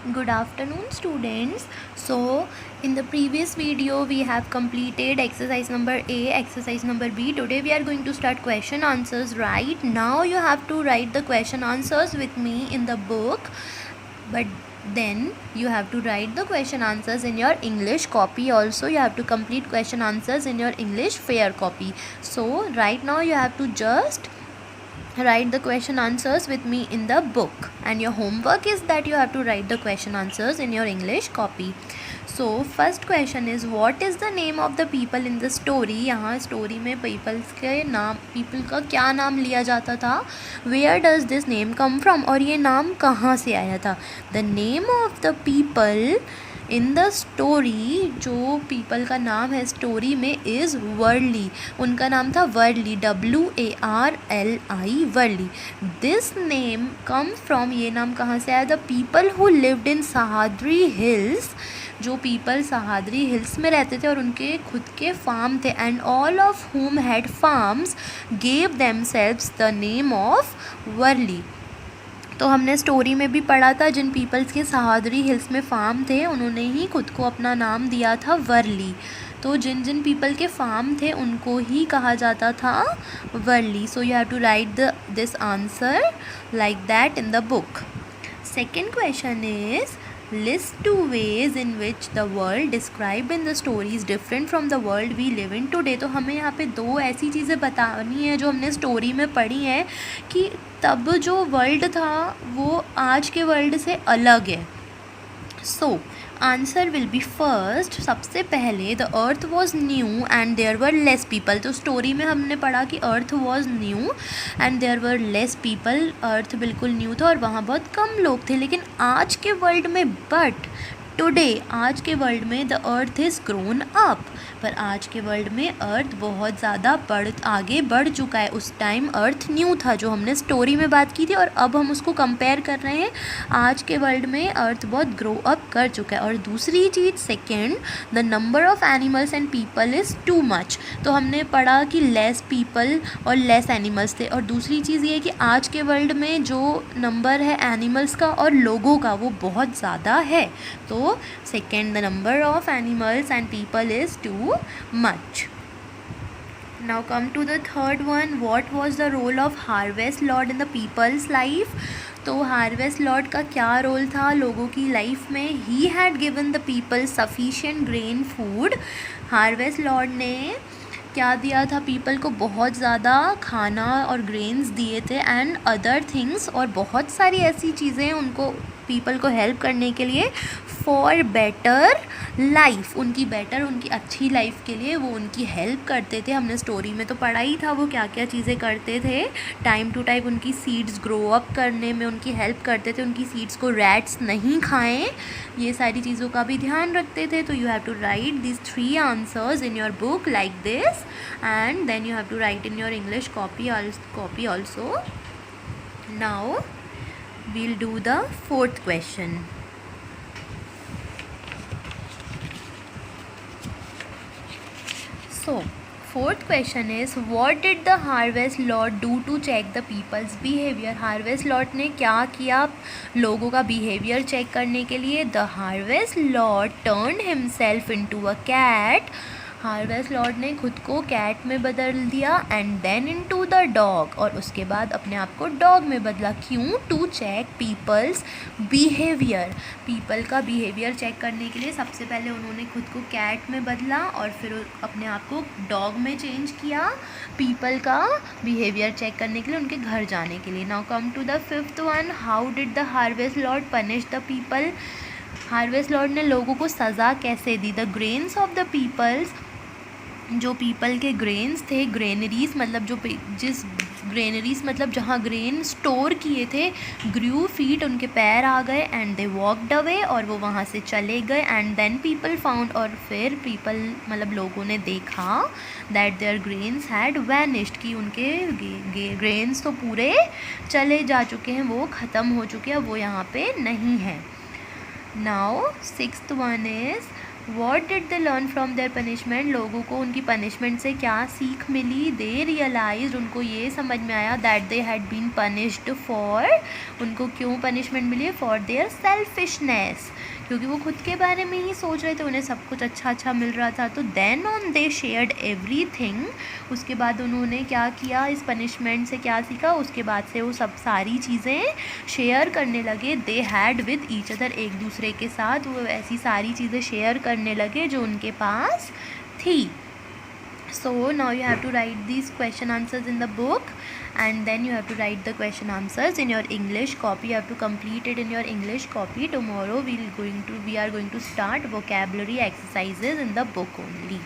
Good afternoon, students. So in the previous video we have completed exercise number A, exercise number B. Today we are going to start question answers. Right now you have to write the question answers with me in the book, but then you have to write the question answers in your English copy also. You have to complete question answers in your English fair copy. So right now you have to just write the question answers with me in the book, and your homework is that you have to write the question answers in your English copy. So first question is, what is the name of the people in the story? यहाँ story में peoples के नाम, people का क्या नाम लिया जाता था? Where does this name come from? और ये नाम कहाँ से आया था? The name of the people in the story, जो पीपल का नाम है स्टोरी में, इज़ वर्ली. उनका नाम था Warli, WARLI, Warli. This name come from, ये नाम कहाँ से आया? The people who lived in Sahyadri hills, जो पीपल सहाद्री हिल्स में रहते थे और उनके खुद के फार्म थे. And all of whom had farms gave themselves the name of Warli. तो हमने स्टोरी में भी पढ़ा था, जिन पीपल्स के सहाद्री हिल्स में फार्म थे उन्होंने ही खुद को अपना नाम दिया था वर्ली. तो जिन जिन पीपल के फार्म थे उनको ही कहा जाता था Warli. So you have to write this answer like that in the book. Second question is, list two ways in which the world described in the story is different from the world we live in today. तो हमें यहाँ पे दो ऐसी चीज़ें बतानी है जो हमने स्टोरी में पढ़ी हैं कि तब जो वर्ल्ड था वो आज के वर्ल्ड से अलग है. So answer will be first. सबसे पहले, the earth was new and there were less people. तो स्टोरी में हमने पढ़ा कि earth was new and there were less people. Earth बिल्कुल न्यू था और वहाँ बहुत कम लोग थे. लेकिन आज के वर्ल्ड में, बट टुडे, आज के वर्ल्ड में, the earth is grown up. पर आज के वर्ल्ड में अर्थ बहुत ज़्यादा आगे बढ़ चुका है. उस टाइम अर्थ न्यू था, जो हमने स्टोरी में बात की थी, और अब हम उसको कंपेयर कर रहे हैं. आज के वर्ल्ड में अर्थ बहुत ग्रो अप कर चुका है. और दूसरी चीज़, second, the number of animals and people is too much. तो हमने पढ़ा कि लेस पीपल और लेस एनिमल्स थे. और दूसरी चीज़ ये है कि आज के वर्ल्ड में जो नंबर है एनिमल्स का और लोगों का, वो बहुत ज़्यादा है. तो second, the number of animals and people is too much. Now come to the third one. What was the role of harvest lord in the people's life? तो हार्वेस्ट लॉर्ड का क्या रोल था लोगों की लाइफ में? He had given the people sufficient grain food. Harvest lord ने क्या दिया था पीपल को? बहुत ज़्यादा खाना और ग्रेन्स दिए थे. एंड अदर थिंग्स, और बहुत सारी ऐसी चीज़ें उनको, पीपल को हेल्प करने के लिए, फॉर बेटर लाइफ, उनकी अच्छी लाइफ के लिए वो उनकी हेल्प करते थे. हमने स्टोरी में तो पढ़ा ही था वो क्या क्या चीज़ें करते थे. टाइम टू टाइम उनकी सीड्स ग्रो अप करने में उनकी हेल्प करते थे. उनकी सीड्स को रैट्स नहीं खाएं, ये सारी चीज़ों का भी ध्यान रखते थे. तो you have to write this three answers in your book like this, and then you have to write in your English copy also. Now we'll do the fourth question. So fourth question is, what did the harvest lord do to check the people's behavior? harvest lord ने क्या किया लोगों का behavior check करने के लिए? The harvest lord turned himself into a cat. Harvest lord ने खुद को कैट में बदल दिया. And then into the dog, और उसके बाद अपने आप को डॉग में बदला. क्यों? To check people's behaviour. People का बिहेवियर चेक करने के लिए सबसे पहले उन्होंने खुद को कैट में बदला और फिर अपने आप को डॉग में चेंज किया, पीपल का बिहेवियर चेक करने के लिए, उनके घर जाने के लिए. Now come to the fifth one. How did the harvest lord punish the people? Harvest lord ने लोगों को सज़ा कैसे दी? The grains of the peoples, जो पीपल के ग्रेन्स थे, ग्रेनरीज मतलब ग्रेनरीज मतलब जहाँ ग्रेन स्टोर किए थे, ग्रू फीट, उनके पैर आ गए. एंड दे वॉकड अवे, और वो वहाँ से चले गए. एंड देन पीपल फाउंड, और फिर पीपल मतलब लोगों ने देखा that their grains had vanished, कि उनके ग्रेन्स तो पूरे चले जा चुके हैं, वो ख़त्म हो चुके हैं, वो यहाँ पे नहीं है. Now sixth one is, what did they learn from their punishment, लोगों को उनकी पनिशमेंट से क्या सीख मिली. दे रियलाइज, उनको ये समझ में आया that they had been punished for, उनको क्यों पनिशमेंट मिली है, फॉर देयर सेल्फिशनेस, क्योंकि वो खुद के बारे में ही सोच रहे थे, उन्हें सब कुछ अच्छा अच्छा मिल रहा था. तो then on they shared everything, उसके बाद उन्होंने क्या किया, इस पनिशमेंट से क्या सीखा, उसके बाद से वो सब सारी चीज़ें शेयर करने लगे. They had with each other, एक दूसरे के साथ वो ऐसी सारी चीज़ें शेयर करने लगे जो उनके पास थी. So now you have to write these question answers in the book, and then you have to write the question answers in your English copy. You have to complete it in your English copy. Tomorrow we are going to start vocabulary exercises in the book only.